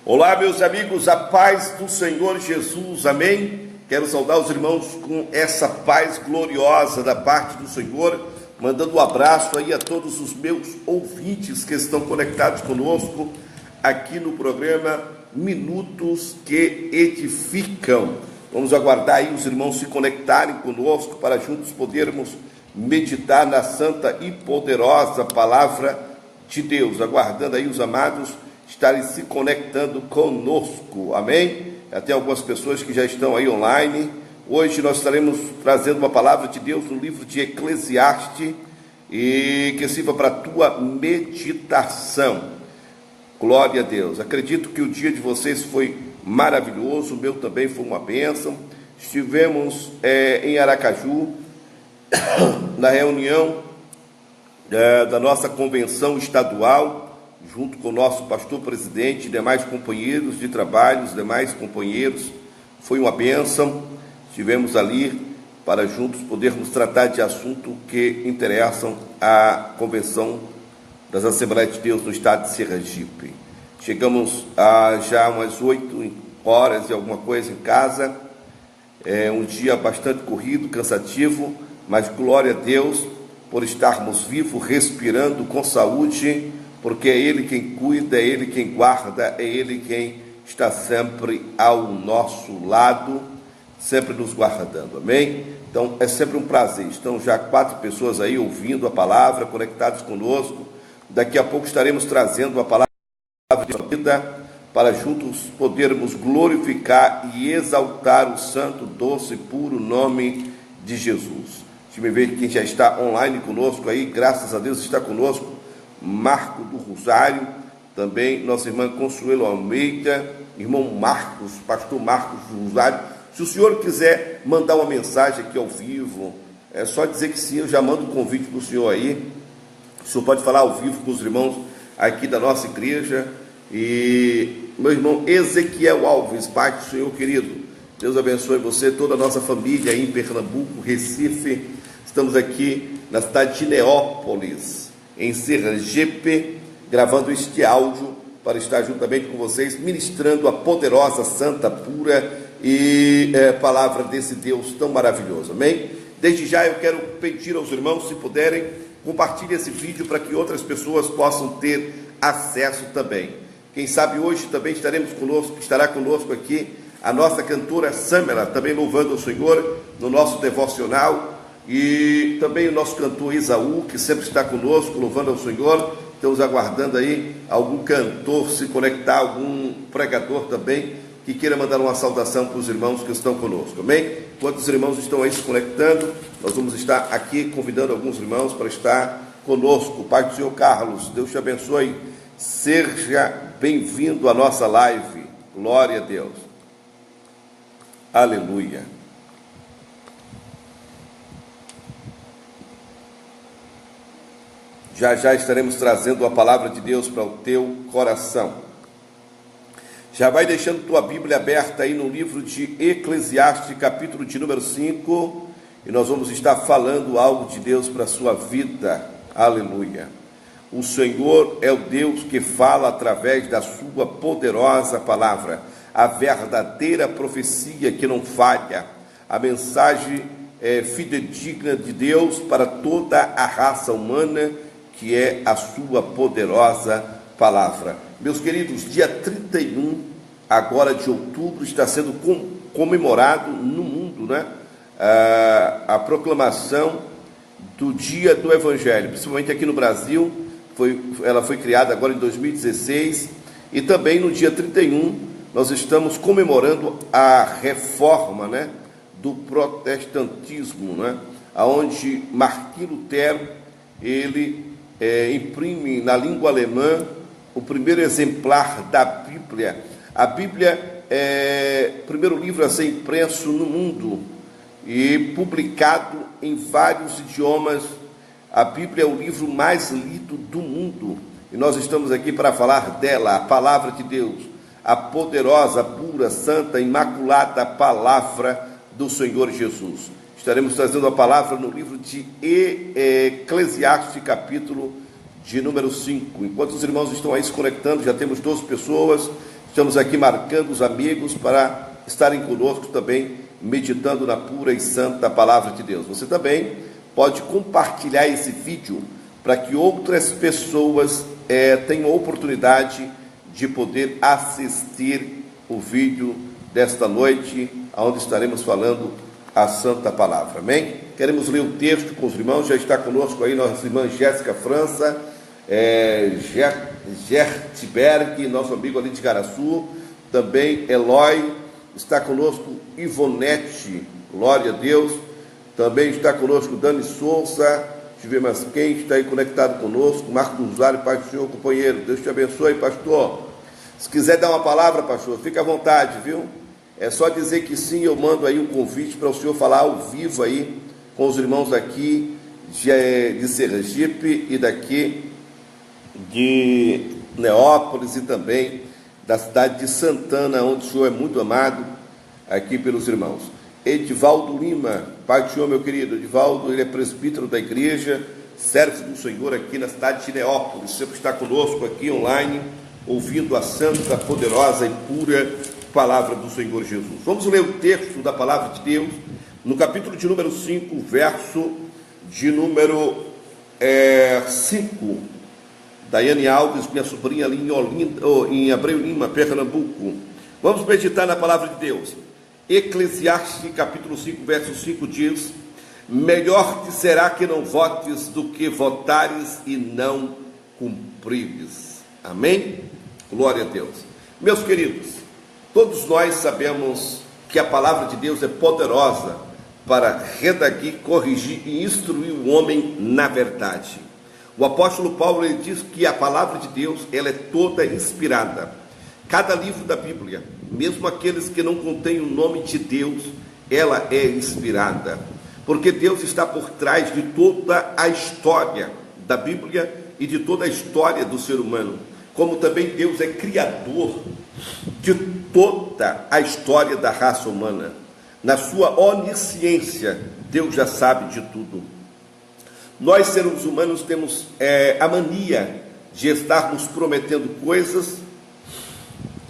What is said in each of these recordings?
Olá, meus amigos, a paz do Senhor Jesus, amém? Quero saudar os irmãos com essa paz gloriosa da parte do Senhor, mandando um abraço aí a todos os meus ouvintes que estão conectados conosco aqui no programa Minutos que Edificam. Vamos aguardar aí os irmãos se conectarem conosco para juntos podermos meditar na santa e poderosa palavra de Deus, aguardando aí os amados estarem se conectando conosco, amém? Tem algumas pessoas que já estão aí online. Hoje nós estaremos trazendo uma palavra de Deus no livro de Eclesiastes e que sirva para a tua meditação. Glória a Deus. Acredito que o dia de vocês foi maravilhoso, o meu também foi uma bênção. Estivemos em Aracaju, na reunião da nossa convenção estadual, junto com o nosso pastor-presidente, demais companheiros de trabalho, os demais companheiros. Foi uma bênção. Estivemos ali para juntos podermos tratar de assuntos que interessam à convenção das Assembleias de Deus no estado de Sergipe. Chegamos já umas 8 horas e alguma coisa em casa. Um dia bastante corrido, cansativo, mas glória a Deus por estarmos vivos, respirando com saúde, porque é Ele quem cuida, é Ele quem guarda, é Ele quem está sempre ao nosso lado, sempre nos guardando, amém? Então é sempre um prazer. Estão já 4 pessoas aí ouvindo a palavra, conectados conosco. Daqui a pouco estaremos trazendo uma palavra de vida para juntos podermos glorificar e exaltar o santo, doce e puro nome de Jesus. Deixa eu ver quem já está online conosco aí, graças a Deus está conosco. Marco do Rosário, também nossa irmã Consuelo Almeida, irmão Marcos, pastor Marcos do Rosário. Se o senhor quiser mandar uma mensagem aqui ao vivo, é só dizer que sim, eu já mando um convite para o senhor aí. O senhor pode falar ao vivo com os irmãos aqui da nossa igreja. E meu irmão Ezequiel Alves, pai do Senhor querido, Deus abençoe você, toda a nossa família aí em Pernambuco, Recife. Estamos aqui na cidade de Neópolis, em Sergipe, gravando este áudio para estar juntamente com vocês, ministrando a poderosa, santa, pura e palavra desse Deus tão maravilhoso, amém? Desde já eu quero pedir aos irmãos, se puderem, compartilhem esse vídeo para que outras pessoas possam ter acesso também. Quem sabe hoje também estará conosco aqui a nossa cantora Samela, também louvando o Senhor no nosso devocional. E também o nosso cantor Isaú, que sempre está conosco, louvando ao Senhor. Estamos aguardando aí algum cantor se conectar, algum pregador também, que queira mandar uma saudação para os irmãos que estão conosco, amém? Enquanto os irmãos estão aí se conectando, nós vamos estar aqui convidando alguns irmãos para estar conosco. Pai do Senhor Carlos, Deus te abençoe, seja bem-vindo à nossa live, glória a Deus, aleluia. Já já estaremos trazendo a palavra de Deus para o teu coração. Já vai deixando tua Bíblia aberta aí no livro de Eclesiastes, capítulo de número 5, e nós vamos estar falando algo de Deus para a sua vida. Aleluia. O Senhor é o Deus que fala através da sua poderosa palavra, a verdadeira profecia que não falha, a mensagem fidedigna de Deus para toda a raça humana, que é a sua poderosa palavra. Meus queridos, dia 31 agora de outubro está sendo comemorado no mundo, né? A proclamação do dia do Evangelho, principalmente aqui no Brasil. Ela foi criada agora em 2016, e também no dia 31 nós estamos comemorando a reforma, né, do protestantismo, né, onde Martim Lutero, ele imprime na língua alemã o primeiro exemplar da Bíblia. A Bíblia é o primeiro livro a ser impresso no mundo e publicado em vários idiomas. A Bíblia é o livro mais lido do mundo, e nós estamos aqui para falar dela, a palavra de Deus, a poderosa, pura, santa, imaculada palavra do Senhor Jesus. Estaremos trazendo a palavra no livro de Eclesiastes, capítulo de número 5. Enquanto os irmãos estão aí se conectando, já temos 12 pessoas, Estamos aqui marcando os amigos para estarem conosco também, meditando na pura e santa palavra de Deus. Você também pode compartilhar esse vídeo para que outras pessoas tenham a oportunidade de poder assistir o vídeo desta noite, onde estaremos falando a santa palavra. Amém? Queremos ler o texto com os irmãos. Já está conosco aí nossa irmã Jéssica França, Gertberg, nosso amigo ali de Garaçu, também Eloy, está conosco Ivonete, glória a Deus, também está conosco Dani Souza, deixa eu ver mais quem está aí conectado conosco, Marco Rosário, Pai do Senhor, companheiro, Deus te abençoe, pastor. Se quiser dar uma palavra, pastor, fica à vontade, viu? É só dizer que sim, eu mando aí um convite para o senhor falar ao vivo aí com os irmãos aqui de Sergipe e daqui de Neópolis e também da cidade de Santana, onde o senhor é muito amado aqui pelos irmãos. Edivaldo Lima, Pai do Senhor, meu querido. Edivaldo, ele é presbítero da igreja, servo do Senhor aqui na cidade de Neópolis, sempre está conosco aqui online, ouvindo a santa, poderosa e pura palavra do Senhor Jesus. Vamos ler o texto da palavra de Deus, no capítulo de número 5, verso de número 5, Daiane Alves, minha sobrinha ali em Olinda, em Abreu Lima, Pernambuco. Vamos meditar na palavra de Deus. Eclesiastes, capítulo 5, verso 5 diz: melhor te será que não votes do que votares e não cumprires. Amém? Glória a Deus. Meus queridos, todos nós sabemos que a palavra de Deus é poderosa para redarguir, corrigir e instruir o homem na verdade. O apóstolo Paulo, ele diz que a palavra de Deus, ela é toda inspirada. Cada livro da Bíblia, mesmo aqueles que não contêm o nome de Deus, ela é inspirada, porque Deus está por trás de toda a história da Bíblia e de toda a história do ser humano, como também Deus é criador de toda a história da raça humana. Na sua onisciência, Deus já sabe de tudo. Nós, seres humanos, temos a mania de estarmos prometendo coisas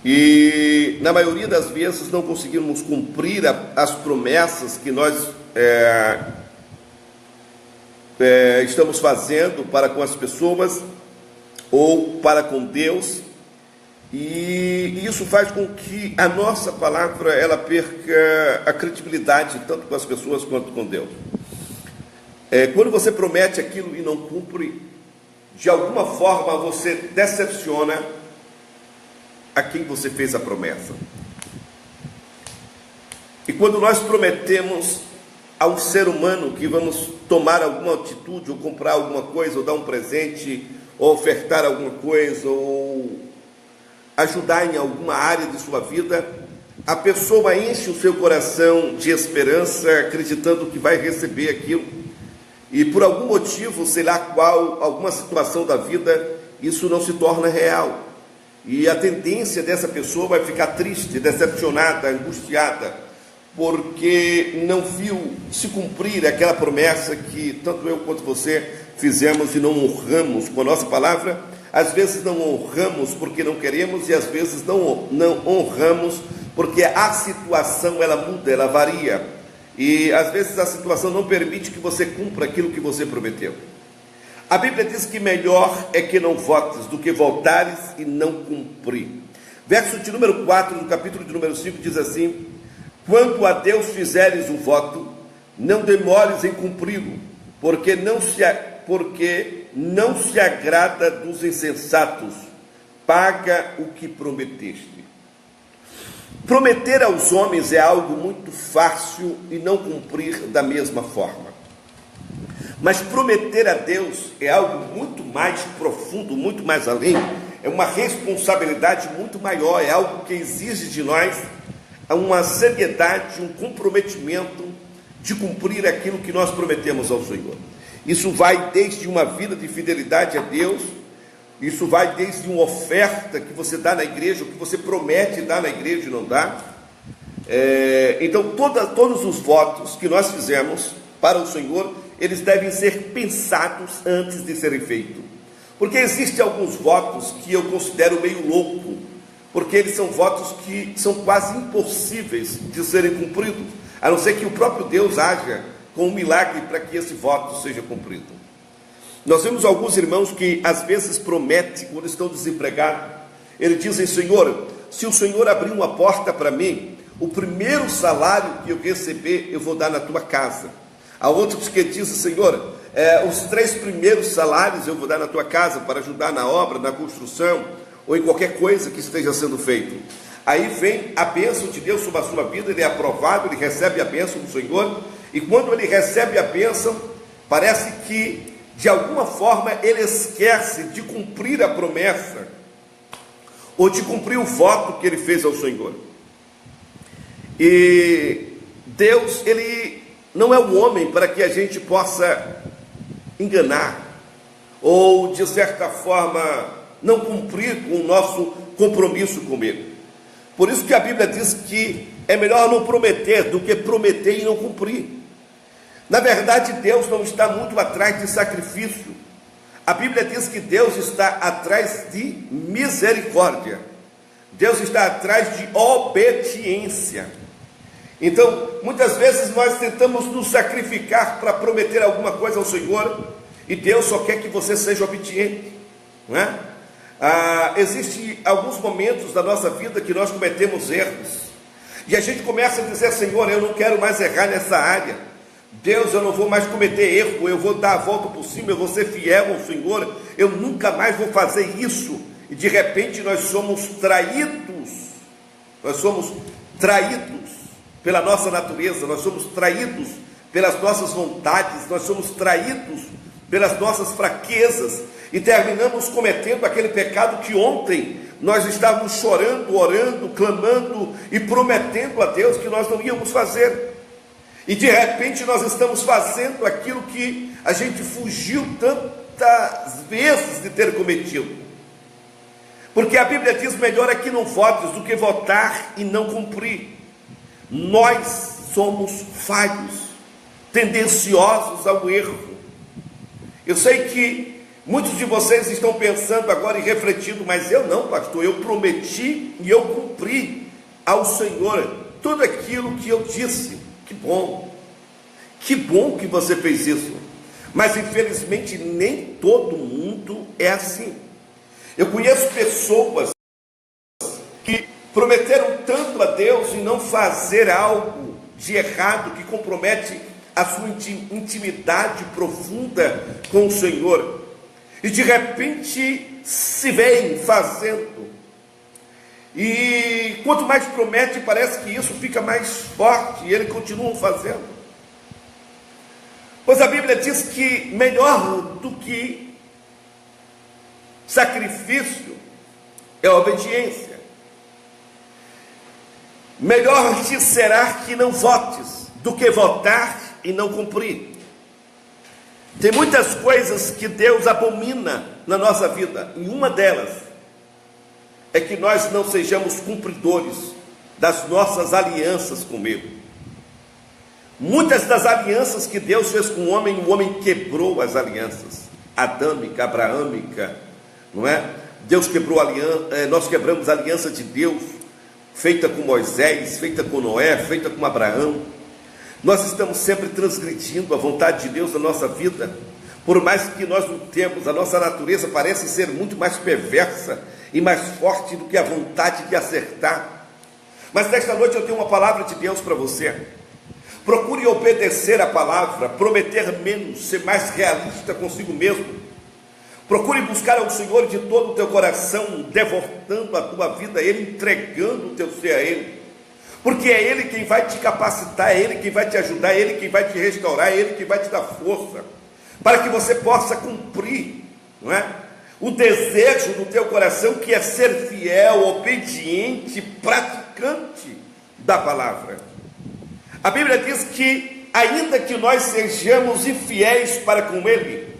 e, na maioria das vezes, não conseguimos cumprir as promessas que nós estamos fazendo para com as pessoas ou para com Deus, e isso faz com que a nossa palavra ela perca a credibilidade tanto com as pessoas quanto com Deus. Quando você promete aquilo e não cumpre, de alguma forma você decepciona a quem você fez a promessa. E quando nós prometemos ao ser humano que vamos tomar alguma atitude, ou comprar alguma coisa, ou dar um presente, ou ofertar alguma coisa, ou ajudar em alguma área de sua vida, a pessoa enche o seu coração de esperança, acreditando que vai receber aquilo, e por algum motivo, sei lá qual, alguma situação da vida, isso não se torna real. E a tendência dessa pessoa vai ficar triste, decepcionada, angustiada, porque não viu se cumprir aquela promessa que tanto eu quanto você fizemos e não honramos com a nossa palavra. Às vezes não honramos porque não queremos, e às vezes não honramos porque a situação ela muda, ela varia. E às vezes a situação não permite que você cumpra aquilo que você prometeu. A Bíblia diz que melhor é que não votes do que voltares e não cumprir. Verso de número 4 do capítulo de número 5 diz assim: quanto a Deus fizeres um voto, não demores em cumpri-lo, porque não se agrada dos insensatos. Paga o que prometeste. Prometer aos homens é algo muito fácil e não cumprir da mesma forma. Mas prometer a Deus é algo muito mais profundo, muito mais além. É uma responsabilidade muito maior, é algo que exige de nós uma seriedade, um comprometimento de cumprir aquilo que nós prometemos ao Senhor. Isso vai desde uma vida de fidelidade a Deus, isso vai desde uma oferta que você dá na igreja, o que você promete dar na igreja e não dá. Então, todos os votos que nós fizemos para o Senhor, eles devem ser pensados antes de serem feitos. Porque existem alguns votos que eu considero meio louco, porque eles são votos que são quase impossíveis de serem cumpridos, a não ser que o próprio Deus haja com um milagre para que esse voto seja cumprido. Nós vemos alguns irmãos que às vezes prometem, quando estão desempregados, eles dizem: Senhor, se o Senhor abrir uma porta para mim, o primeiro salário que eu receber, eu vou dar na tua casa. Há outros que dizem: Senhor, os 3 primeiros salários eu vou dar na tua casa para ajudar na obra, na construção, ou em qualquer coisa que esteja sendo feito. Aí vem a bênção de Deus sobre a sua vida, ele é aprovado, ele recebe a bênção do Senhor, e quando ele recebe a bênção, parece que de alguma forma ele esquece de cumprir a promessa, ou de cumprir o voto que ele fez ao Senhor. E Deus, ele não é um homem para que a gente possa enganar, ou de certa forma não cumprir com o nosso compromisso com ele. Por isso que a Bíblia diz que é melhor não prometer do que prometer e não cumprir. Na verdade, Deus não está muito atrás de sacrifício. A Bíblia diz que Deus está atrás de misericórdia. Deus está atrás de obediência. Então, muitas vezes nós tentamos nos sacrificar para prometer alguma coisa ao Senhor, e Deus só quer que você seja obediente, não é? Existem alguns momentos da nossa vida que nós cometemos erros, e a gente começa a dizer: Senhor, eu não quero mais errar nessa área. Deus, eu não vou mais cometer erro, eu vou dar a volta por cima, eu vou ser fiel ao Senhor, eu nunca mais vou fazer isso. E de repente nós somos traídos pela nossa natureza, nós somos traídos pelas nossas vontades, nós somos traídos pelas nossas fraquezas, e terminamos cometendo aquele pecado que ontem nós estávamos chorando, orando, clamando e prometendo a Deus que nós não íamos fazer, e de repente nós estamos fazendo aquilo que a gente fugiu tantas vezes de ter cometido, porque a Bíblia diz: melhor é que não votes do que votar e não cumprir. Nós somos falhos, tendenciosos ao erro. Eu sei que muitos de vocês estão pensando agora e refletindo: mas eu não, pastor, eu prometi e eu cumpri ao Senhor tudo aquilo que eu disse. Que bom que você fez isso. Mas infelizmente nem todo mundo é assim. Eu conheço pessoas que prometeram tanto a Deus em não fazer algo de errado que compromete a sua intimidade profunda com o Senhor, e de repente se veem fazendo, e quanto mais promete, parece que isso fica mais forte, e eles continuam fazendo. Pois a Bíblia diz que melhor do que sacrifício é a obediência. Melhor te será que não votes do que votar e não cumprir. Tem muitas coisas que Deus abomina na nossa vida, e uma delas é que nós não sejamos cumpridores das nossas alianças com Ele. Muitas das alianças que Deus fez com o homem quebrou as alianças adâmica, abraâmica, não é? Deus quebrou a aliança, nós quebramos a aliança de Deus, feita com Moisés, feita com Noé, feita com Abraão. Nós estamos sempre transgredindo a vontade de Deus na nossa vida. Por mais que nós lutemos, a nossa natureza parece ser muito mais perversa e mais forte do que a vontade de acertar. Mas nesta noite eu tenho uma palavra de Deus para você. Procure obedecer a palavra, prometer menos, ser mais realista consigo mesmo. Procure buscar ao Senhor de todo o teu coração, devotando a tua vida a Ele, entregando o teu ser a Ele. Porque é Ele quem vai te capacitar, é Ele quem vai te ajudar, é Ele quem vai te restaurar, é Ele quem vai te dar força, para que você possa cumprir, não é? O desejo do teu coração, que é ser fiel, obediente, praticante da palavra. A Bíblia diz que, ainda que nós sejamos infiéis para com Ele,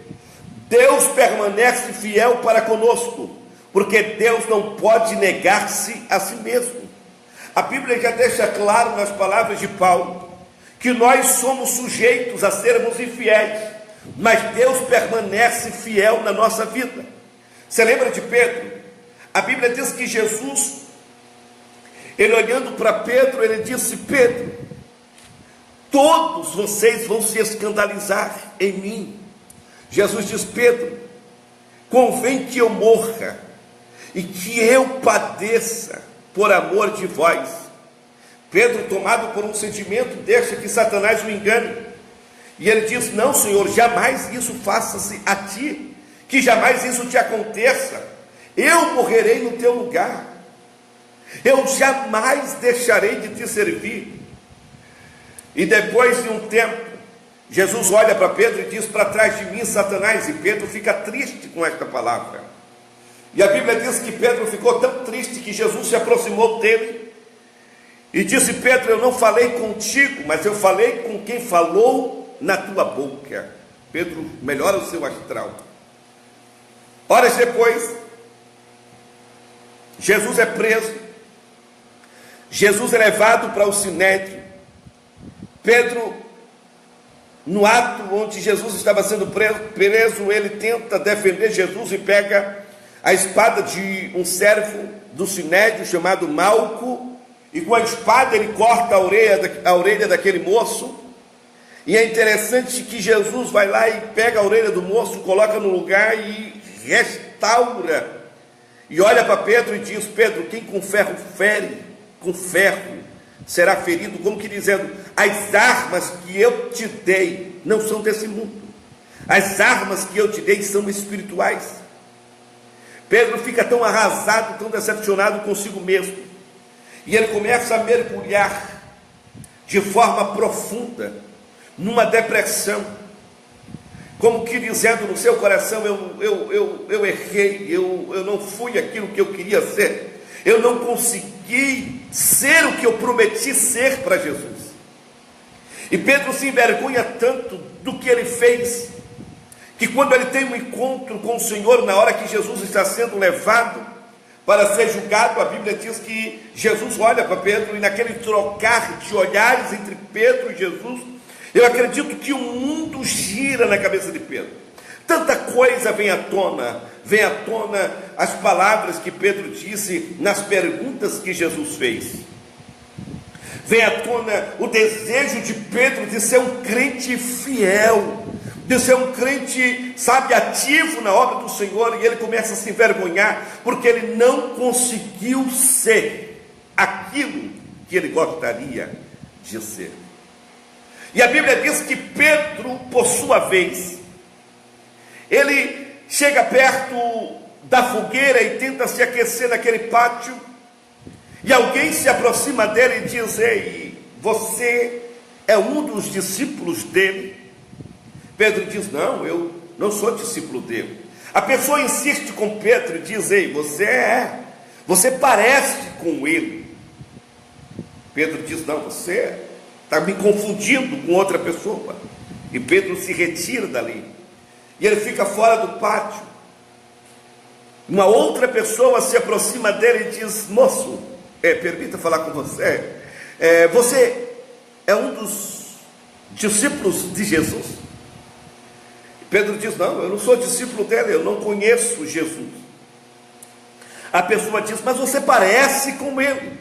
Deus permanece fiel para conosco, porque Deus não pode negar-se a si mesmo. A Bíblia já deixa claro nas palavras de Paulo, que nós somos sujeitos a sermos infiéis, mas Deus permanece fiel na nossa vida. Você lembra de Pedro? A Bíblia diz que Jesus Ele olhando para Pedro, ele disse: Pedro, todos vocês vão se escandalizar em mim. Jesus diz: Pedro, convém que eu morra e que eu padeça por amor de vós. Pedro, tomado por um sentimento, deixa que Satanás o engane, e ele diz: não, Senhor, jamais isso faça-se a ti, que jamais isso te aconteça. Eu morrerei no teu lugar, eu jamais deixarei de te servir. E depois de um tempo, Jesus olha para Pedro e diz: para trás de mim, Satanás. E Pedro fica triste com esta palavra. E a Bíblia diz que Pedro ficou tão triste que Jesus se aproximou dele e disse: Pedro, eu não falei contigo, mas eu falei com quem falou na tua boca. Pedro melhora o seu astral. Horas depois, Jesus é preso, Jesus é levado para o Sinédrio. Pedro, no ato onde Jesus estava sendo preso, ele tenta defender Jesus e pega a espada de um servo do Sinédrio chamado Malco, e com a espada ele corta a orelha daquele moço. E é interessante que Jesus vai lá e pega a orelha do moço, coloca no lugar e restaura. E olha para Pedro e diz: Pedro, quem com ferro fere, com ferro será ferido, como que dizendo: as armas que eu te dei não são desse mundo, as armas que eu te dei são espirituais. Pedro fica tão arrasado, tão decepcionado consigo mesmo, e ele começa a mergulhar de forma profunda numa depressão, como que dizendo no seu coração: eu errei, eu não fui aquilo que eu queria ser, eu não consegui ser o que eu prometi ser para Jesus. E Pedro se envergonha tanto do que ele fez, que quando ele tem um encontro com o Senhor, na hora que Jesus está sendo levado para ser julgado, a Bíblia diz que Jesus olha para Pedro, e naquele trocar de olhares entre Pedro e Jesus, eu acredito que o mundo gira na cabeça de Pedro. Tanta coisa vem à tona as palavras que Pedro disse nas perguntas que Jesus fez. Vem à tona o desejo de Pedro de ser um crente fiel, de ser um crente, sabe, ativo na obra do Senhor, e ele começa a se envergonhar, porque ele não conseguiu ser aquilo que ele gostaria de ser. E a Bíblia diz que Pedro, por sua vez, ele chega perto da fogueira e tenta se aquecer naquele pátio, e alguém se aproxima dele e diz: ei, você é um dos discípulos dele? Pedro diz: não, eu não sou discípulo dele. A pessoa insiste com Pedro e diz: ei, você parece com ele. Pedro diz: não, você está me confundindo com outra pessoa. E Pedro se retira dali, e ele fica fora do pátio. Uma outra pessoa se aproxima dele e diz: moço, permita falar com você, você é um dos discípulos de Jesus? Pedro diz: não, eu não sou discípulo dele, eu não conheço Jesus. A pessoa diz: mas você parece com ele.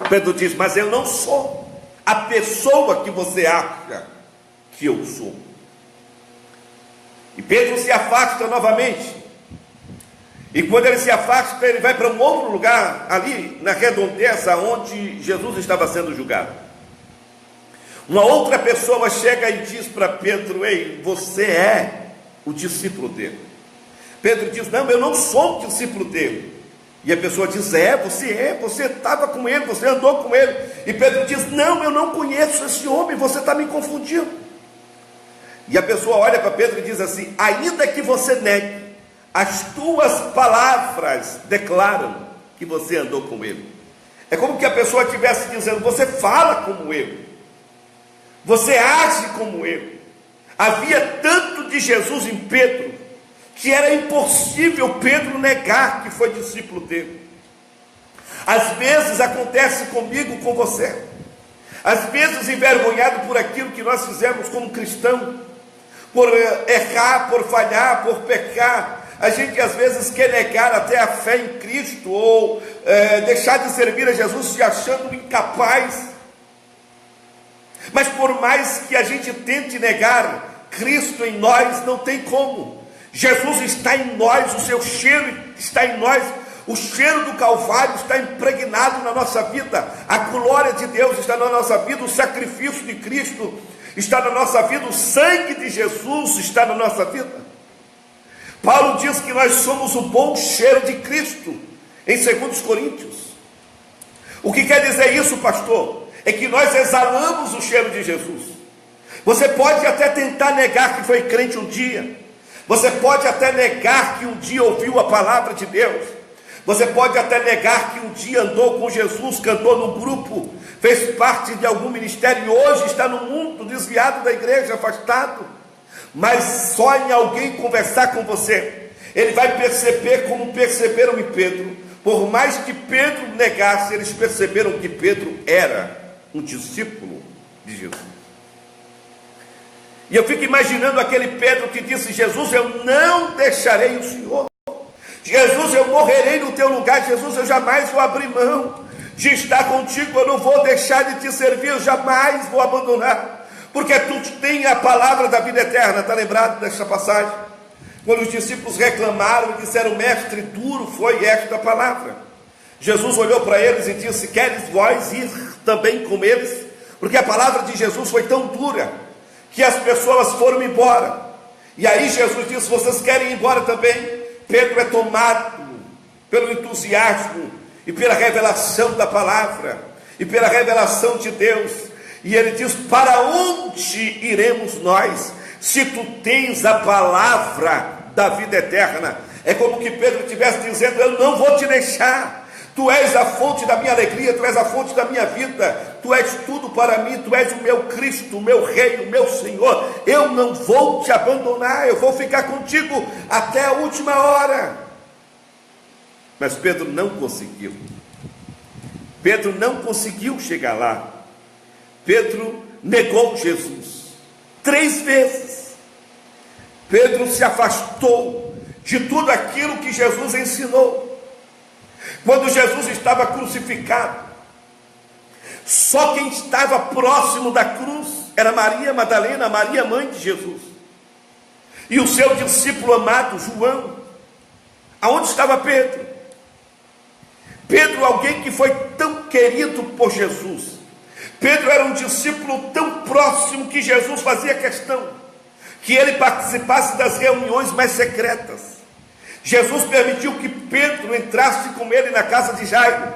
Pedro diz: mas eu não sou a pessoa que você acha que eu sou. E Pedro se afasta novamente, e quando ele se afasta, ele vai para um outro lugar, ali na redondeza onde Jesus estava sendo julgado. Uma outra pessoa chega e diz para Pedro: ei, você é o discípulo dele. Pedro diz: não, eu não sou o discípulo dele. E a pessoa diz: você estava com ele, você andou com ele. E Pedro diz: não, eu não conheço esse homem, você está me confundindo. E a pessoa olha para Pedro e diz assim: ainda que você negue, as tuas palavras declaram que você andou com ele. É como que a pessoa estivesse dizendo: você fala como ele, você age como ele. Havia tanto de Jesus em Pedro, que era impossível Pedro negar que foi discípulo dele. Às vezes acontece comigo, com você, às vezes envergonhado por aquilo que nós fizemos como cristão, por errar, por falhar, por pecar, a gente às vezes quer negar até a fé em Cristo, ou deixar de servir a Jesus se achando incapaz. Mas por mais que a gente tente negar Cristo em nós, não tem como. Jesus está em nós, o seu cheiro está em nós, o cheiro do Calvário está impregnado na nossa vida, a glória de Deus está na nossa vida, o sacrifício de Cristo está na nossa vida, o sangue de Jesus está na nossa vida. Paulo diz que nós somos o bom cheiro de Cristo, em 2 Coríntios. O que quer dizer isso, pastor? É que nós exalamos o cheiro de Jesus. Você pode até tentar negar que foi crente um dia, você pode até negar que um dia ouviu a palavra de Deus, você pode até negar que um dia andou com Jesus, cantou no grupo, fez parte de algum ministério e hoje está no mundo, desviado da igreja, afastado. Mas só em alguém conversar com você, ele vai perceber como perceberam em Pedro. Por mais que Pedro negasse, eles perceberam que Pedro era um discípulo de Jesus. E eu fico imaginando aquele Pedro que disse: Jesus, eu não deixarei o Senhor. Jesus, eu morrerei no teu lugar. Jesus, eu jamais vou abrir mão de estar contigo. Eu não vou deixar de te servir, eu jamais vou abandonar, porque tu tens a palavra da vida eterna. Está lembrado desta passagem? Quando os discípulos reclamaram e disseram: mestre, duro foi esta palavra. Jesus olhou para eles e disse: queres vós ir também com eles? Porque a palavra de Jesus foi tão dura que as pessoas foram embora. E aí Jesus disse: vocês querem ir embora também? Pedro é tomado pelo entusiasmo e pela revelação da palavra e pela revelação de Deus, e ele diz: para onde iremos nós, se tu tens a palavra da vida eterna? É como que Pedro estivesse dizendo: eu não vou te deixar, tu és a fonte da minha alegria, tu és a fonte da minha vida, tu és tudo para mim, tu és o meu Cristo, o meu Rei, o meu Senhor, eu não vou te abandonar, eu vou ficar contigo até a última hora. Mas Pedro não conseguiu. Pedro não conseguiu chegar lá. Pedro negou Jesus 3 vezes. Pedro se afastou de tudo aquilo que Jesus ensinou. Quando Jesus estava crucificado, só quem estava próximo da cruz era Maria Madalena, Maria, mãe de Jesus, e o seu discípulo amado João. Aonde estava Pedro? Pedro, alguém que foi tão querido por Jesus. Pedro era um discípulo tão próximo que Jesus fazia questão que ele participasse das reuniões mais secretas. Jesus permitiu que Pedro entrasse com ele na casa de Jairo,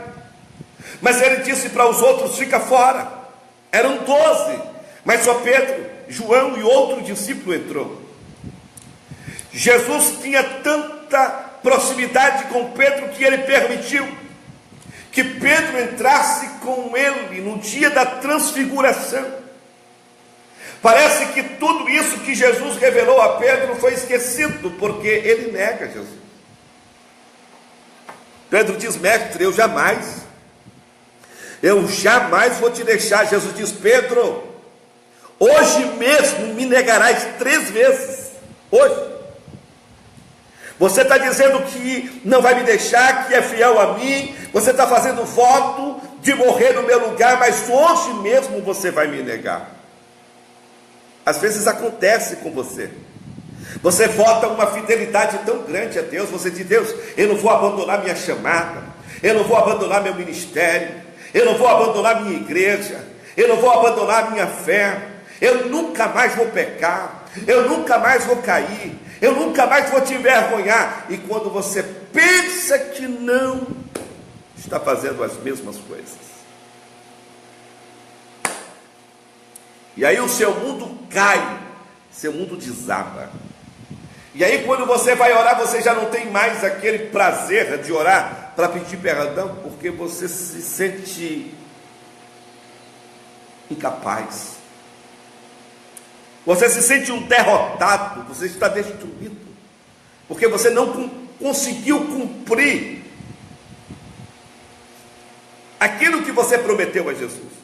mas ele disse para os outros: fica fora. Eram 12, mas só Pedro, João e outro discípulo entrou. Jesus tinha tanta proximidade com Pedro que ele permitiu que Pedro entrasse com ele no dia da transfiguração. Parece que tudo isso que Jesus revelou a Pedro foi esquecido, porque ele nega Jesus. Pedro diz: mestre, eu jamais vou te deixar. Jesus diz: Pedro, hoje mesmo me negarás 3 vezes. Hoje. Você está dizendo que não vai me deixar, que é fiel a mim, você está fazendo voto de morrer no meu lugar, mas hoje mesmo você vai me negar. Às vezes acontece com você. Você vota uma fidelidade tão grande a Deus, você diz: Deus, eu não vou abandonar minha chamada, eu não vou abandonar meu ministério, eu não vou abandonar minha igreja, eu não vou abandonar minha fé, eu nunca mais vou pecar, eu nunca mais vou cair, eu nunca mais vou te envergonhar. E quando você pensa que não, está fazendo as mesmas coisas. E aí o seu mundo cai, seu mundo desaba. E aí quando você vai orar, você já não tem mais aquele prazer de orar para pedir perdão, porque você se sente incapaz. Você se sente um derrotado, você está destruído, porque você não conseguiu cumprir aquilo que você prometeu a Jesus.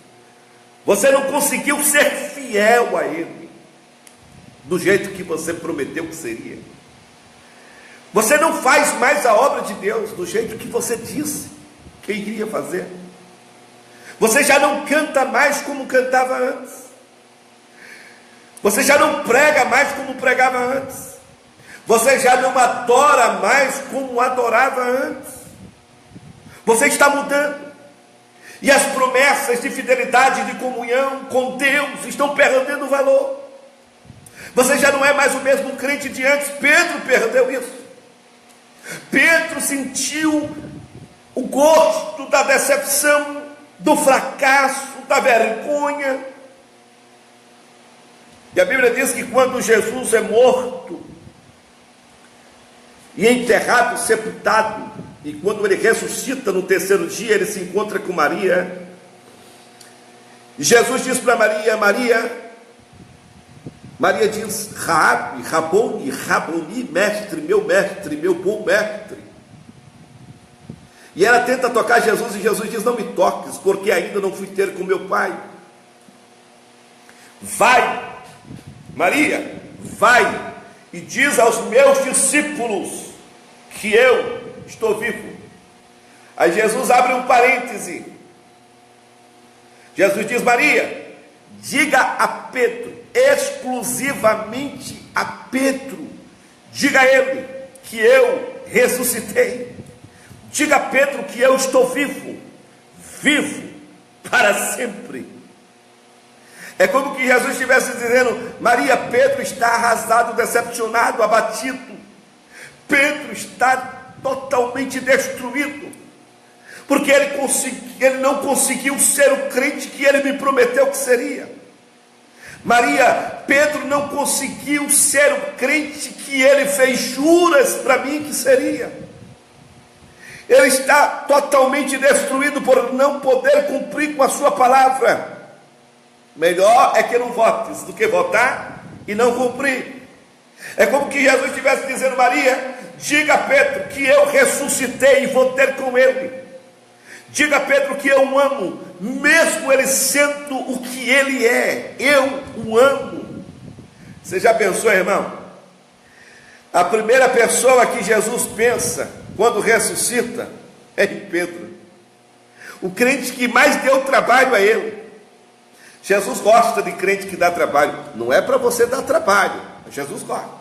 Você não conseguiu ser fiel a Ele do jeito que você prometeu que seria. Você não faz mais a obra de Deus do jeito que você disse que iria fazer. Você já não canta mais como cantava antes. Você já não prega mais como pregava antes. Você já não adora mais como adorava antes. Você está mudando. E as promessas de fidelidade e de comunhão com Deus estão perdendo valor. Você já não é mais o mesmo crente de antes. Pedro perdeu isso. Pedro sentiu o gosto da decepção, do fracasso, da vergonha. E a Bíblia diz que quando Jesus é morto e enterrado, sepultado, e quando ele ressuscita no terceiro dia, ele se encontra com Maria. E Jesus diz para Maria, Maria diz, Rabi, Raboni, Raboni, mestre, meu bom mestre. E ela tenta tocar Jesus, e Jesus diz, não me toques, porque ainda não fui ter com meu pai. Vai, Maria, vai, e diz aos meus discípulos que eu estou vivo. Aí Jesus abre um parêntese. Jesus diz, Maria, diga a Pedro, exclusivamente a Pedro, diga a ele que eu ressuscitei. Diga a Pedro que eu estou vivo, vivo para sempre. É como que Jesus estivesse dizendo, Maria, Pedro está arrasado, decepcionado, abatido. Pedro está totalmente destruído, porque ele não conseguiu ser o crente que ele me prometeu que seria. Maria, Pedro não conseguiu ser o crente que ele fez juras para mim que seria. Ele está totalmente destruído por não poder cumprir com a sua palavra. Melhor é que não votes do que votar e não cumprir. É como que Jesus estivesse dizendo, Maria, diga a Pedro que eu ressuscitei e vou ter com ele. Diga a Pedro que eu o amo, mesmo ele sendo o que ele é, eu o amo. Você já pensou, irmão? A primeira pessoa que Jesus pensa quando ressuscita é em Pedro. O crente que mais deu trabalho a ele. Jesus gosta de crente que dá trabalho. Não é para você dar trabalho, Jesus gosta.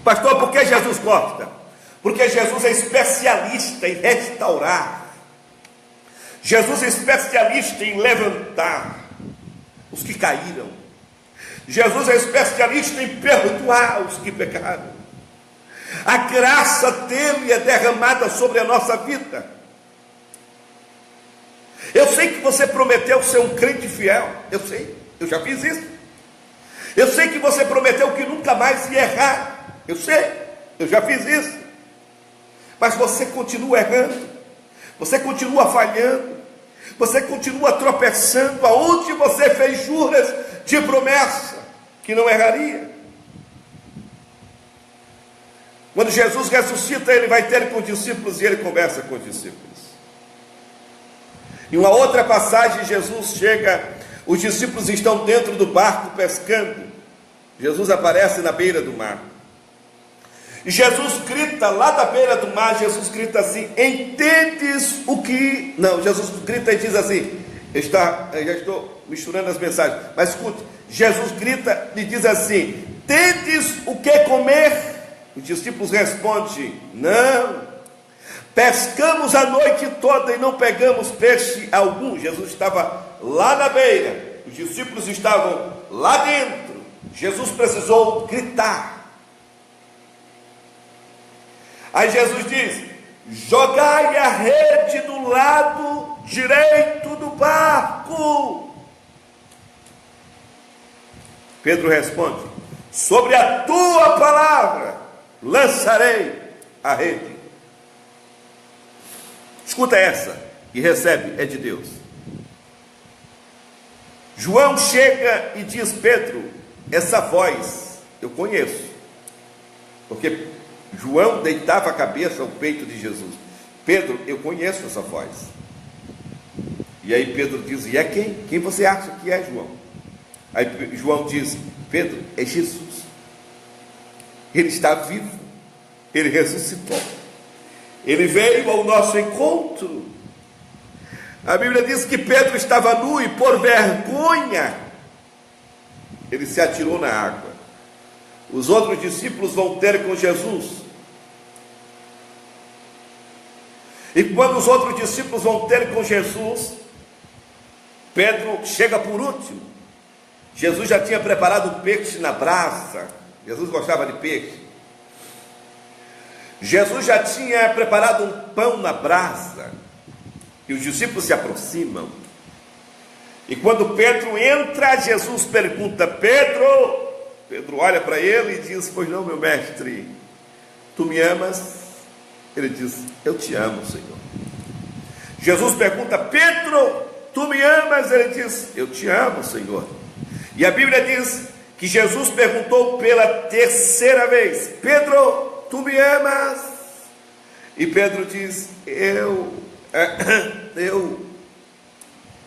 Pastor, por que Jesus gosta? Porque Jesus é especialista em restaurar. Jesus é especialista em levantar os que caíram. Jesus é especialista em perdoar os que pecaram. A graça dele é derramada sobre a nossa vida. Eu sei que você prometeu ser um crente fiel. Eu sei, eu já fiz isso. Eu sei que você prometeu que nunca mais ia errar. Eu sei, eu já fiz isso. Mas você continua errando. Você continua falhando. Você continua tropeçando aonde você fez juras de promessa que não erraria. Quando Jesus ressuscita, ele vai ter com os discípulos e ele conversa com os discípulos. Em uma outra passagem, Jesus chega, os discípulos estão dentro do barco pescando. Jesus aparece na beira do mar. E Jesus grita lá da beira do mar, Jesus grita assim, entendes o que... Não, Jesus grita e diz assim, eu já estou misturando as mensagens, mas escute, Jesus grita e diz assim, tendes o que comer? Os discípulos respondem, não, pescamos a noite toda e não pegamos peixe algum. Jesus estava lá na beira, os discípulos estavam lá dentro. Jesus precisou gritar. Aí Jesus diz, jogai a rede do lado direito do barco. Pedro responde, sobre a tua palavra lançarei a rede. Escuta essa e recebe, é de Deus. João chega e diz, Pedro, essa voz eu conheço, porque João deitava a cabeça ao peito de Jesus. Pedro, eu conheço essa voz. E aí Pedro diz, e é quem? Quem você acha que é, João? Aí João diz, Pedro, é Jesus. Ele está vivo, Ele ressuscitou, Ele veio ao nosso encontro. A Bíblia diz que Pedro estava nu e por vergonha ele se atirou na água. Os outros discípulos vão ter com Jesus. E quando os outros discípulos vão ter com Jesus, Pedro chega por último. Jesus já tinha preparado um peixe na brasa. Jesus gostava de peixe. Jesus já tinha preparado um pão na brasa. E os discípulos se aproximam. E quando Pedro entra, Jesus pergunta: Pedro. Pedro olha para ele e diz: pois não, meu mestre, tu me amas? Ele diz: eu te amo, Senhor. Jesus pergunta: Pedro, tu me amas? Ele diz: eu te amo, Senhor. E a Bíblia diz que Jesus perguntou pela terceira vez: Pedro, tu me amas? E Pedro diz: eu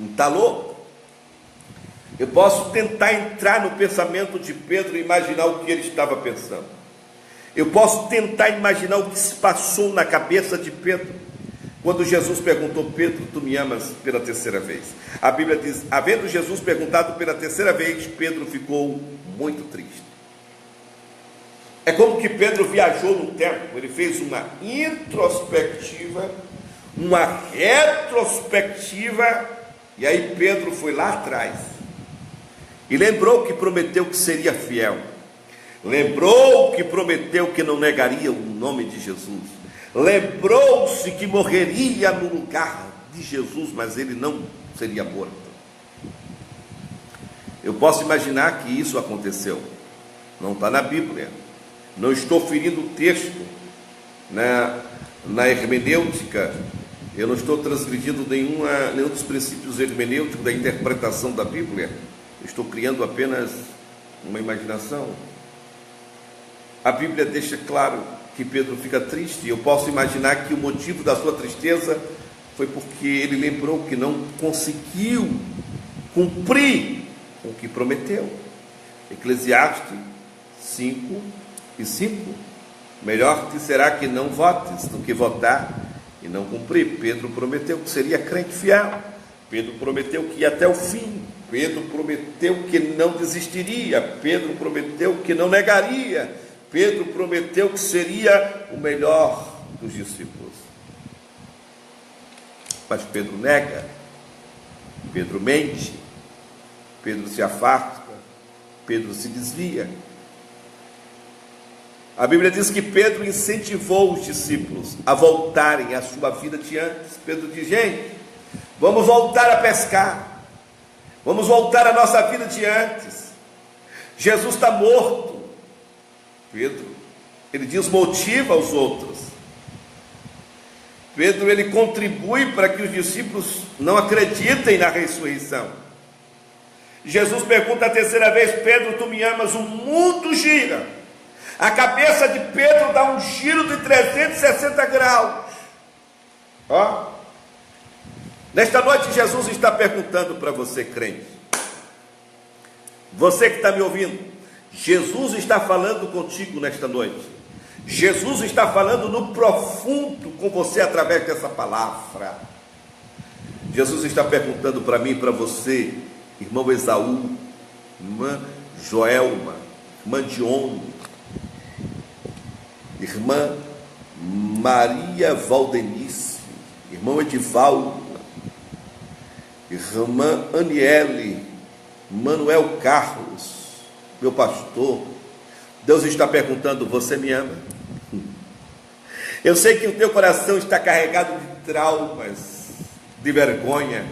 está louco? Eu posso tentar entrar no pensamento de Pedro e imaginar o que ele estava pensando. Eu posso tentar imaginar o que se passou na cabeça de Pedro quando Jesus perguntou: Pedro, tu me amas? Pela terceira vez. A Bíblia diz: havendo Jesus perguntado pela terceira vez, Pedro ficou muito triste. É como que Pedro viajou no tempo. Ele fez uma introspectiva, uma retrospectiva, e aí Pedro foi lá atrás e lembrou que prometeu que seria fiel, lembrou que prometeu que não negaria o nome de Jesus, lembrou-se que morreria no lugar de Jesus, mas ele não seria morto. Eu posso imaginar que isso aconteceu. Não está na Bíblia, não estou ferindo o texto na hermenêutica. Eu não estou transgredindo nenhum dos princípios hermenêuticos da interpretação da Bíblia. Estou criando apenas uma imaginação. A Bíblia deixa claro que Pedro fica triste. Eu posso imaginar que o motivo da sua tristeza foi porque ele lembrou que não conseguiu cumprir o que prometeu. Eclesiastes 5:5. Melhor te será que não votes do que votar e não cumprir. Pedro prometeu que seria crente fiel. Pedro prometeu que ia até o fim. Pedro prometeu que não desistiria. Pedro prometeu que não negaria. Pedro prometeu que seria o melhor dos discípulos. Mas Pedro nega. Pedro mente. Pedro se afasta. Pedro se desvia. A Bíblia diz que Pedro incentivou os discípulos a voltarem à sua vida de antes. Pedro diz: gente, vamos voltar a pescar. Vamos voltar à nossa vida de antes. Jesus está morto. Pedro, ele desmotiva os outros. Pedro, ele contribui para que os discípulos não acreditem na ressurreição. Jesus pergunta a terceira vez: Pedro, tu me amas? O mundo gira. A cabeça de Pedro dá um giro de 360 graus. Ó, nesta noite Jesus está perguntando para você, crente, você que está me ouvindo, Jesus está falando contigo nesta noite. Jesus está falando no profundo com você através dessa palavra. Jesus está perguntando para mim e para você, irmão Esaú, irmã Joelma, irmã Dione, irmã Maria Valdenice, irmão Edivaldo, irmã Aniele, Manuel Carlos, meu pastor. Deus está perguntando: você me ama? Eu sei que o teu coração está carregado de traumas, de vergonha,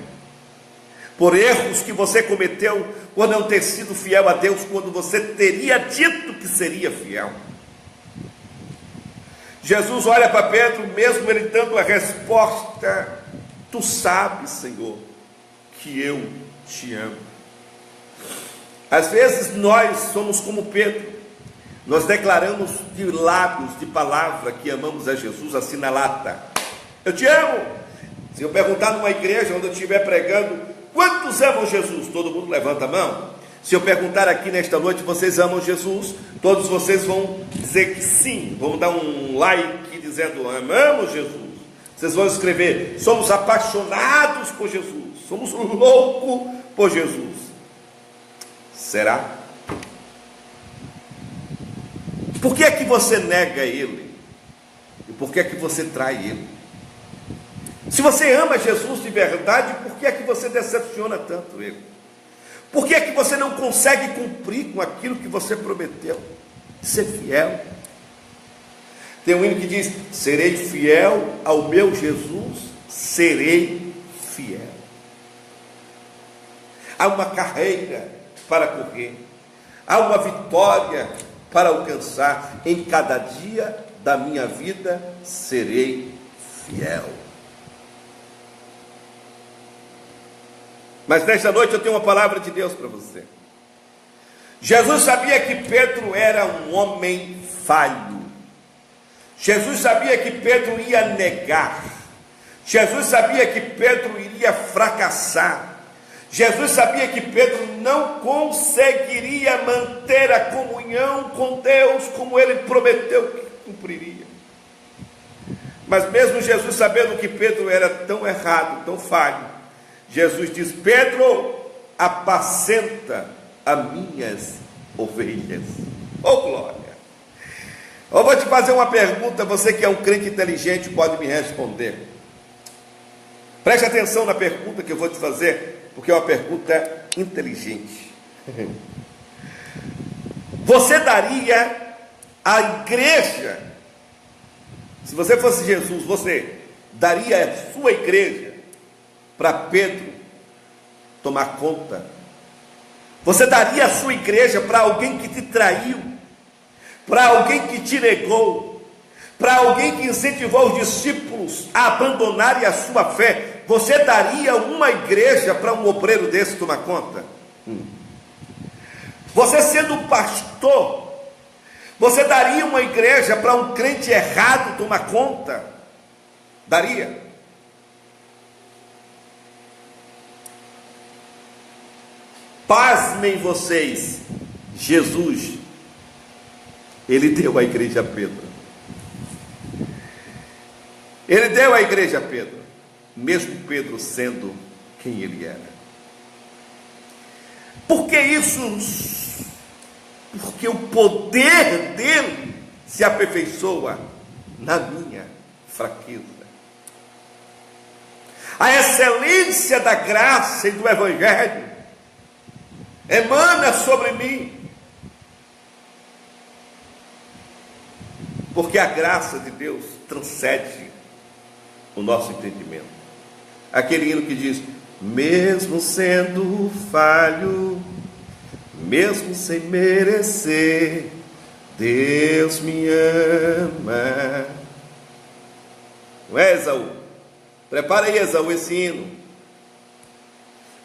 por erros que você cometeu por não ter sido fiel a Deus quando você teria dito que seria fiel. Jesus olha para Pedro, mesmo ele dando a resposta: tu sabes, Senhor, que eu te amo. Às vezes nós somos como Pedro, nós declaramos de lábios, de palavra, que amamos a Jesus assim na lata: eu te amo. Se eu perguntar numa igreja onde eu estiver pregando: quantos amam Jesus? Todo mundo levanta a mão. Se eu perguntar aqui nesta noite, vocês amam Jesus? Todos vocês vão dizer que sim. Vão dar um like dizendo, amamos Jesus. Vocês vão escrever, somos apaixonados por Jesus. Somos loucos por Jesus. Será? Por que é que você nega Ele? E por que é que você trai Ele? Se você ama Jesus de verdade, por que é que você decepciona tanto Ele? Por que é que você não consegue cumprir com aquilo que você prometeu? Ser fiel. Tem um hino que diz, serei fiel ao meu Jesus, serei fiel. Há uma carreira para correr, há uma vitória para alcançar. Em cada dia da minha vida serei fiel. Mas nesta noite eu tenho uma palavra de Deus para você. Jesus sabia que Pedro era um homem falho. Jesus sabia que Pedro ia negar. Jesus sabia que Pedro iria fracassar. Jesus sabia que Pedro não conseguiria manter a comunhão com Deus como ele prometeu que cumpriria. Mas mesmo Jesus sabendo que Pedro era tão errado, tão falho, Jesus diz, Pedro, apacenta as minhas ovelhas. Oh glória! Eu vou te fazer uma pergunta, você que é um crente inteligente pode me responder. Preste atenção na pergunta que eu vou te fazer, porque é uma pergunta inteligente. Você daria à igreja, se você fosse Jesus, você daria a sua igreja para Pedro tomar conta? Você daria a sua igreja para alguém que te traiu, para alguém que te negou, para alguém que incentivou os discípulos a abandonarem a sua fé? Você daria uma igreja para um obreiro desse tomar conta? Você sendo pastor, você daria uma igreja para um crente errado tomar conta? Daria? Pasmem vocês, Jesus, ele deu a igreja a Pedro. Ele deu a igreja a Pedro, mesmo Pedro sendo quem ele era. Por que isso? Porque o poder dele se aperfeiçoa na minha fraqueza. A excelência da graça e do evangelho emana sobre mim, porque a graça de Deus transcende o nosso entendimento. Aquele hino que diz, mesmo sendo falho, mesmo sem merecer, Deus me ama. Não é, Esaú? Prepara aí, Esaú, esse hino.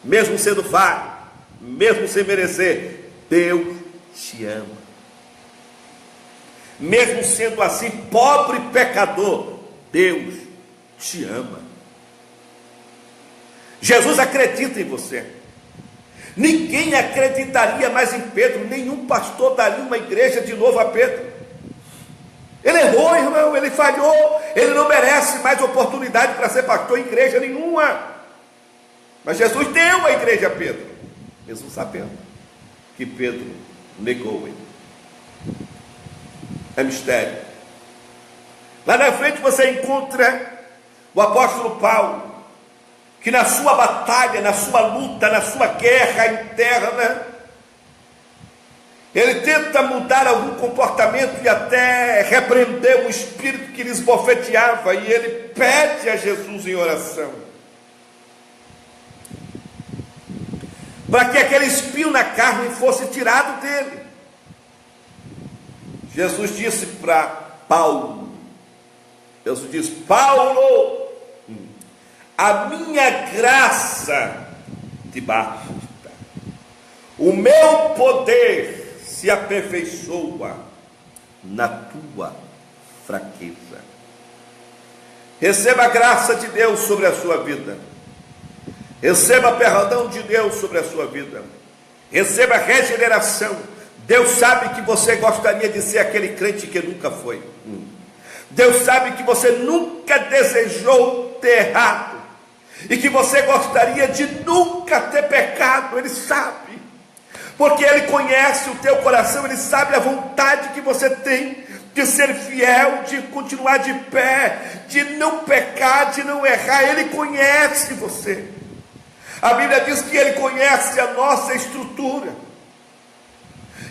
Mesmo sendo falho, mesmo sem merecer, Deus te ama. Mesmo sendo assim pobre e pecador, Deus te ama. Jesus acredita em você. Ninguém acreditaria mais em Pedro. Nenhum pastor daria uma igreja de novo a Pedro. Ele errou, irmão, ele falhou. Ele não merece mais oportunidade para ser pastor em igreja nenhuma. Mas Jesus deu a igreja a Pedro, mesmo sabendo que Pedro negou ele. É mistério. Lá na frente você encontra o apóstolo Paulo, que na sua batalha, na sua luta, na sua guerra interna, ele tenta mudar algum comportamento e até repreender o espírito que lhes bofeteava, e ele pede a Jesus em oração, para que aquele espinho na carne fosse tirado dele. Jesus disse para Paulo, Jesus disse, Paulo, a minha graça te basta, o meu poder se aperfeiçoa na tua fraqueza. Receba a graça de Deus sobre a sua vida, receba perdão de Deus sobre a sua vida, Receba regeneração. Deus sabe que você gostaria de ser aquele crente que nunca foi. Deus sabe que você nunca desejou ter errado, e que você gostaria de nunca ter pecado. Ele sabe, porque Ele conhece o teu coração. Ele sabe a vontade que você tem de ser fiel, de continuar de pé, de não pecar, de não errar. Ele conhece você. A Bíblia diz que Ele conhece a nossa estrutura.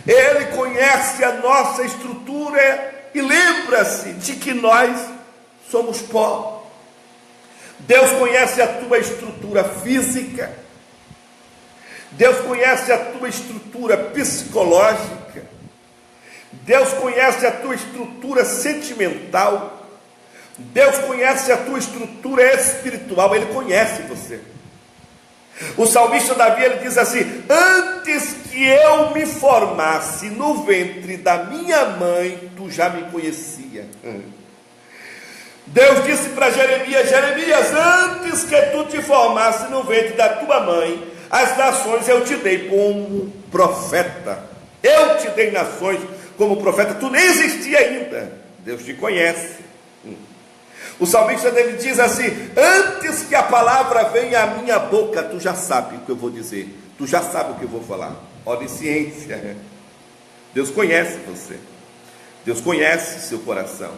Ele conhece a nossa estrutura e lembra-se de que nós somos pó. Deus conhece a tua estrutura física. Deus conhece a tua estrutura psicológica. Deus conhece a tua estrutura sentimental. Deus conhece a tua estrutura espiritual. Ele conhece você. O salmista Davi, ele diz assim: antes que eu me formasse no ventre da minha mãe, tu já me conhecia. Deus disse para Jeremias: Jeremias, antes que tu te formasse no ventre da tua mãe, as nações eu te dei como profeta. Eu te dei nações como profeta. Tu nem existia ainda. Deus te conhece. O salmista dele diz assim: antes que a palavra venha à minha boca, tu já sabe o que eu vou dizer, tu já sabe o que eu vou falar. Onisciência. Deus conhece você. Deus conhece seu coração.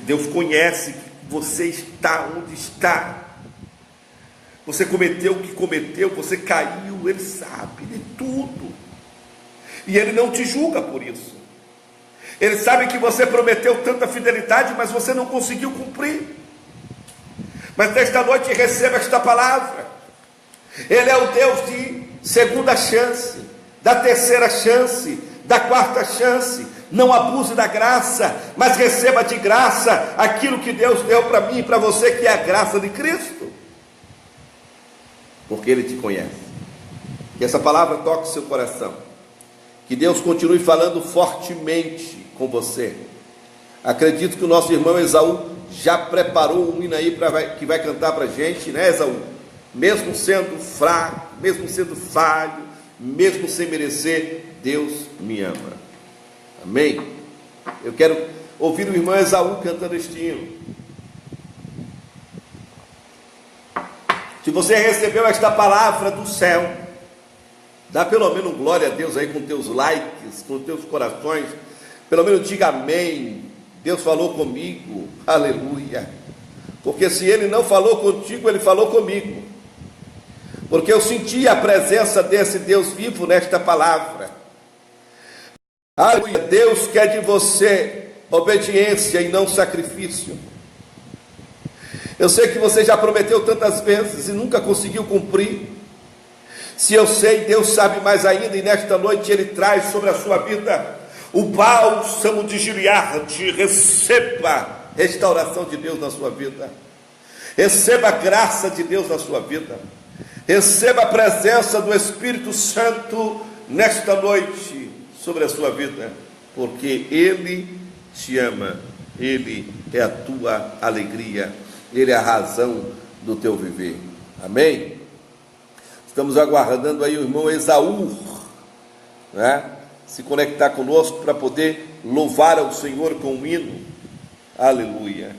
Deus conhece que você está onde está. Você cometeu o que cometeu, você caiu, Ele sabe de tudo. E Ele não te julga por isso. Ele sabe que você prometeu tanta fidelidade, mas você não conseguiu cumprir. Mas nesta noite receba esta palavra. Ele é o Deus de segunda chance, da terceira chance, da quarta chance. Não abuse da graça, mas receba de graça aquilo que Deus deu para mim e para você, que é a graça de Cristo. Porque Ele te conhece. Que essa palavra toque o seu coração. Que Deus continue falando fortemente com você. Acredito que o nosso irmão Esaú já preparou um hino aí que vai cantar para a gente, né, Esaú? Mesmo sendo fraco, mesmo sendo falho, mesmo sem merecer, Deus me ama. Amém? Eu quero ouvir o irmão Esaú cantando este hino. Se você recebeu esta palavra do céu, dá pelo menos glória a Deus aí com teus likes, com teus corações. Pelo menos diga amém. Deus falou comigo, aleluia. Porque se Ele não falou contigo, Ele falou comigo. Porque eu senti a presença desse Deus vivo nesta palavra. Aleluia. Deus quer de você obediência e não sacrifício. Eu sei que você já prometeu tantas vezes e nunca conseguiu cumprir. Se eu sei, Deus sabe mais ainda, e nesta noite Ele traz sobre a sua vida o bálsamo de Gileade. Receba restauração de Deus na sua vida. Receba a graça de Deus na sua vida. Receba a presença do Espírito Santo nesta noite sobre a sua vida, porque Ele te ama. Ele é a tua alegria. Ele é a razão do teu viver. Amém? Estamos aguardando aí o irmão Esaú, né, se conectar conosco para poder louvar ao Senhor com um hino. Aleluia.